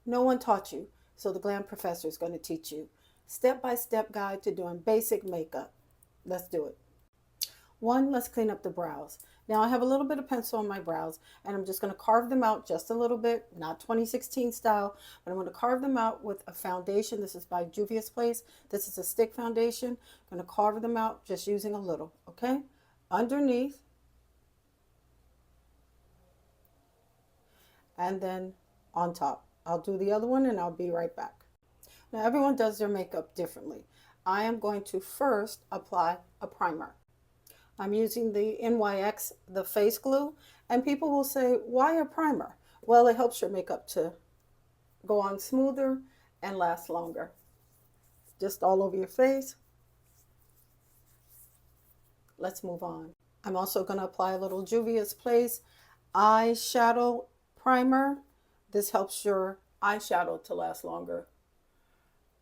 No one taught you, so the Glam Professor is going to teach you. Step-by-step guide to doing basic makeup. Let's do it. One, let's clean up the brows. Now I have a little bit of pencil on my brows and I'm just going to carve them out just a little bit, not 2016 style, but I'm going to carve them out with a foundation. This is by Juvia's Place. This is a stick foundation. I'm going to carve them out just using a little, okay? Underneath, and then on top. I'll do the other one and I'll be right back. Now everyone does their makeup differently. I am going to first apply a primer. I'm using the NYX, the face glue, and people will say, why a primer? Well, it helps your makeup to go on smoother and last longer. Just all over your face. Let's move on. I'm also going to apply a little Juvia's Place eyeshadow primer. This helps your eyeshadow to last longer.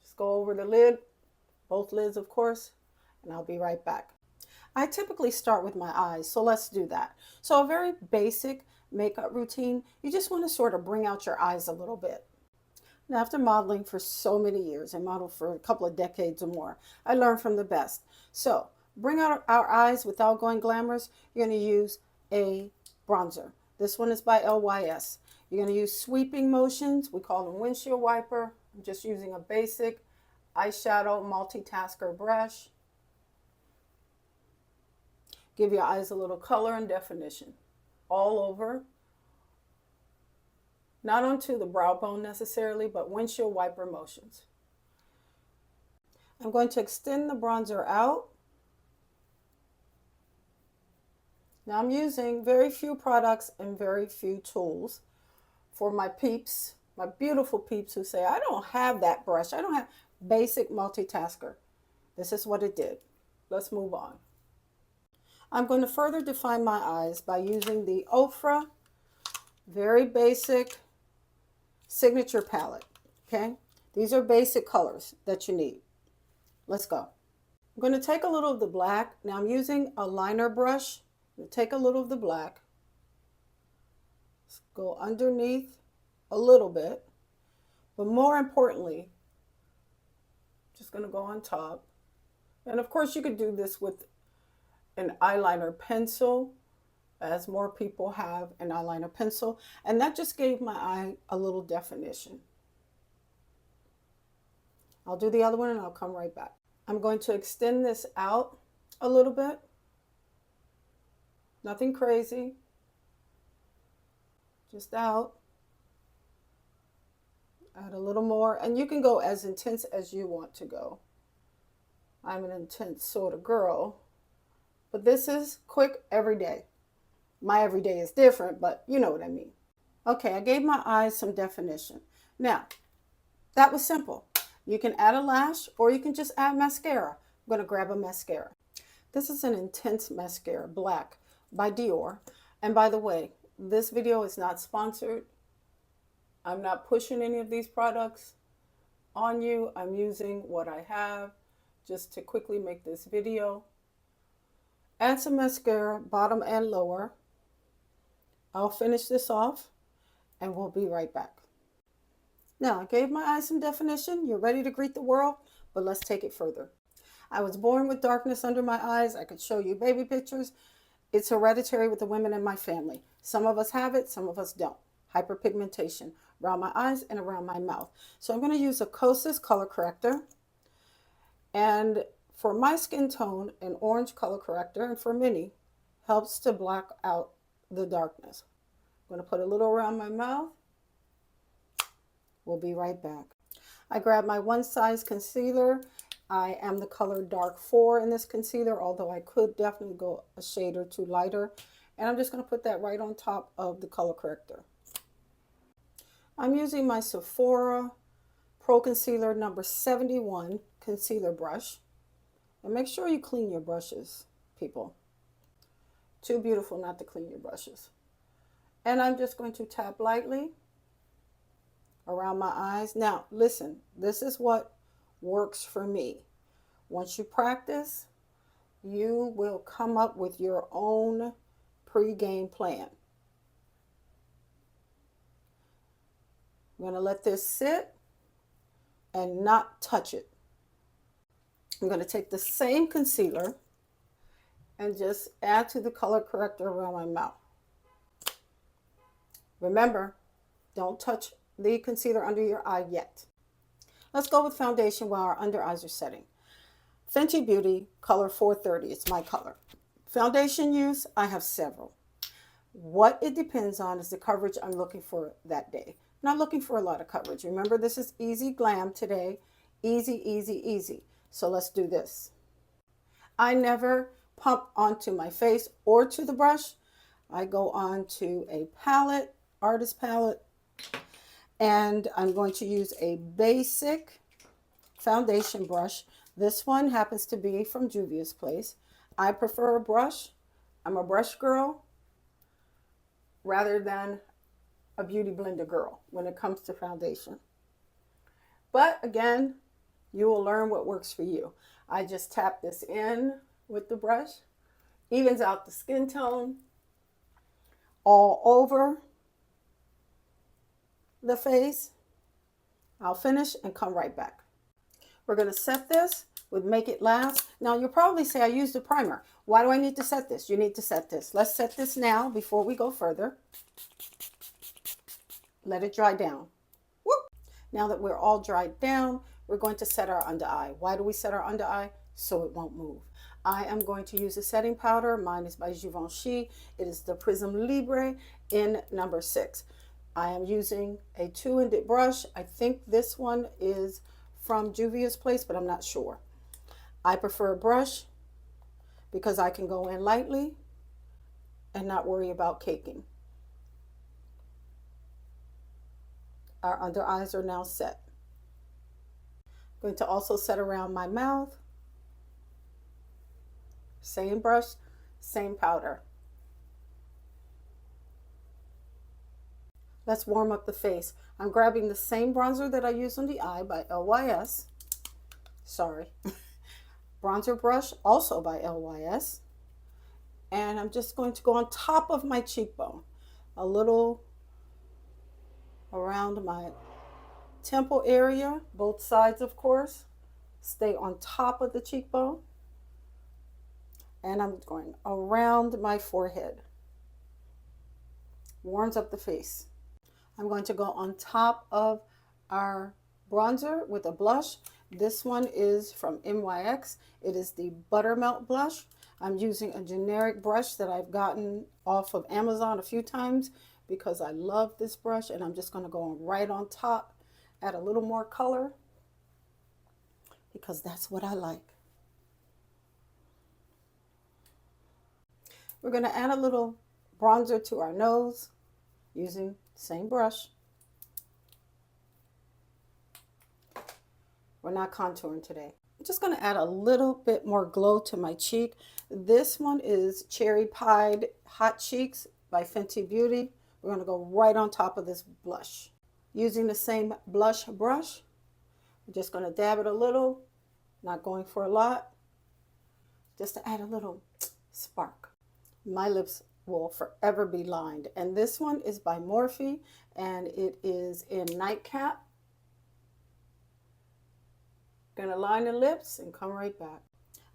Just go over the lid, both lids of course, and I'll be right back. I typically start with my eyes, so let's do that. So a very basic makeup routine, you just want to sort of bring out your eyes a little bit. Now, after modeling for so many years, I modeled for a couple of decades or more, I learned from the best. So bring out our eyes without going glamorous. You're going to use a bronzer. This one is by LYS. You're going to use sweeping motions. We call them windshield wiper. I'm just using a basic eyeshadow multitasker brush. Give your eyes a little color and definition all over. Not onto the brow bone necessarily, but windshield wiper motions. I'm going to extend the bronzer out. Now I'm using very few products and very few tools for my peeps, my beautiful peeps who say, I don't have that brush. I don't have basic multitasker. This is what it did. Let's move on. I'm going to further define my eyes by using the Ofra very basic signature palette, okay? These are basic colors that you need. Let's go. I'm going to take a little of the black. Now I'm using a liner brush. Take a little of the black. Let's go underneath a little bit, but more importantly, just going to go on top. And of course you could do this with an eyeliner pencil, as more people have an eyeliner pencil, and that just gave my eye a little definition. I'll do the other one and I'll come right back. I'm going to extend this out a little bit. Nothing crazy, just out. Add a little more, and you can go as intense as you want to go. I'm an intense sort of girl. But this is quick every day. My every day is different, but you know what I mean. Okay, I gave my eyes some definition. Now, that was simple. You can add a lash or you can just add mascara. I'm going to grab a mascara. This is an intense mascara, black, by Dior. And by the way, this video is not sponsored. I'm not pushing any of these products on you. I'm using what I have just to quickly make this video. Add some mascara, bottom and lower. I'll finish this off and we'll be right back. Now, I gave my eyes some definition. You're ready to greet the world, but let's take it further. I was born with darkness under my eyes. I could show you baby pictures. It's hereditary with the women in my family. Some of us have it, some of us don't. Hyperpigmentation around my eyes and around my mouth. So I'm going to use a Kosas color corrector. And for my skin tone, an orange color corrector, and for many, helps to block out the darkness. I'm going to put a little around my mouth. We'll be right back. I grabbed my one size concealer. I am the color dark 4 in this concealer, although I could definitely go a shade or two lighter. And I'm just going to put that right on top of the color corrector. I'm using my Sephora Pro Concealer number 71 concealer brush. And make sure you clean your brushes, people. Too beautiful not to clean your brushes. And I'm just going to tap lightly around my eyes. Now, listen, this is what works for me. Once you practice, you will come up with your own pre-game plan. I'm going to let this sit and not touch it. I'm going to take the same concealer and just add to the color corrector around my mouth. Remember, don't touch the concealer under your eye yet. Let's go with foundation while our under eyes are setting. Fenty Beauty color 430, it's my color. Foundation use, I have several. What it depends on is the coverage I'm looking for that day. I'm not looking for a lot of coverage. Remember, this is easy glam today. Easy, easy, easy. So let's do this. I never pump onto my face or to the brush. I go on to a palette, artist palette, and I'm going to use a basic foundation brush. This one happens to be from Juvia's Place. I prefer a brush. I'm a brush girl rather than a beauty blender girl when it comes to foundation. But again, you will learn what works for you. I just tap this in with the brush, evens out the skin tone all over the face. I'll finish and come right back. We're going to set this with Make It Last. Now you'll probably say I used a primer. Why do I need to set this? You need to set this. Let's set this now before we go further. Let it dry down. Woo! Now that we're all dried down, we're going to set our under eye. Why do we set our under eye? So it won't move. I am going to use a setting powder. Mine is by Givenchy. It is the Prism Libre in number 6. I am using a 2-ended brush. I think this one is from Juvia's Place, but I'm not sure. I prefer a brush because I can go in lightly and not worry about caking. Our under eyes are now set. I'm going to also set around my mouth. Same brush, same powder. Let's warm up the face. I'm grabbing the same bronzer that I use on the eye by LYS. Sorry. Bronzer brush, also by LYS. And I'm just going to go on top of my cheekbone. A little around my temple area, both sides of course. Stay on top of the cheekbone. And I'm going around my forehead. Warms up the face. I'm going to go on top of our bronzer with a blush. This one is from NYX. It is the Buttermelt blush. I'm using a generic brush that I've gotten off of Amazon a few times because I love this brush, and I'm just going to go right on top, add a little more color because that's what I like. We're going to add a little bronzer to our nose using the same brush. We're not contouring today. I'm just going to add a little bit more glow to my cheek. This one is Cherry Pied Hot Cheeks by Fenty Beauty. We're going to go right on top of this blush. Using the same blush brush, we're just going to dab it a little, not going for a lot, just to add a little spark. My lips will forever be lined. And this one is by Morphe, and it is in Nightcap. Gonna line the lips and come right back.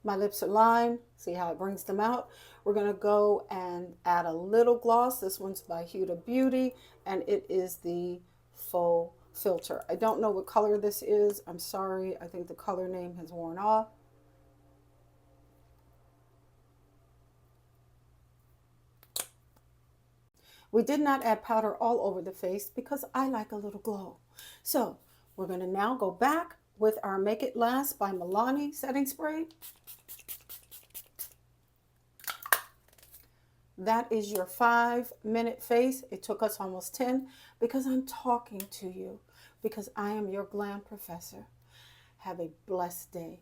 My lips are lined. See how it brings them out? We're gonna go and add a little gloss. This one's by Huda Beauty, and it is the Faux Filter. I don't know what color this is. I'm sorry. I think the color name has worn off. We did not add powder all over the face because I like a little glow. So we're going to now go back with our Make It Last by Milani setting spray. That is your 5-minute face. It took us almost 10 because I'm talking to you, because I am your glam professor. Have a blessed day.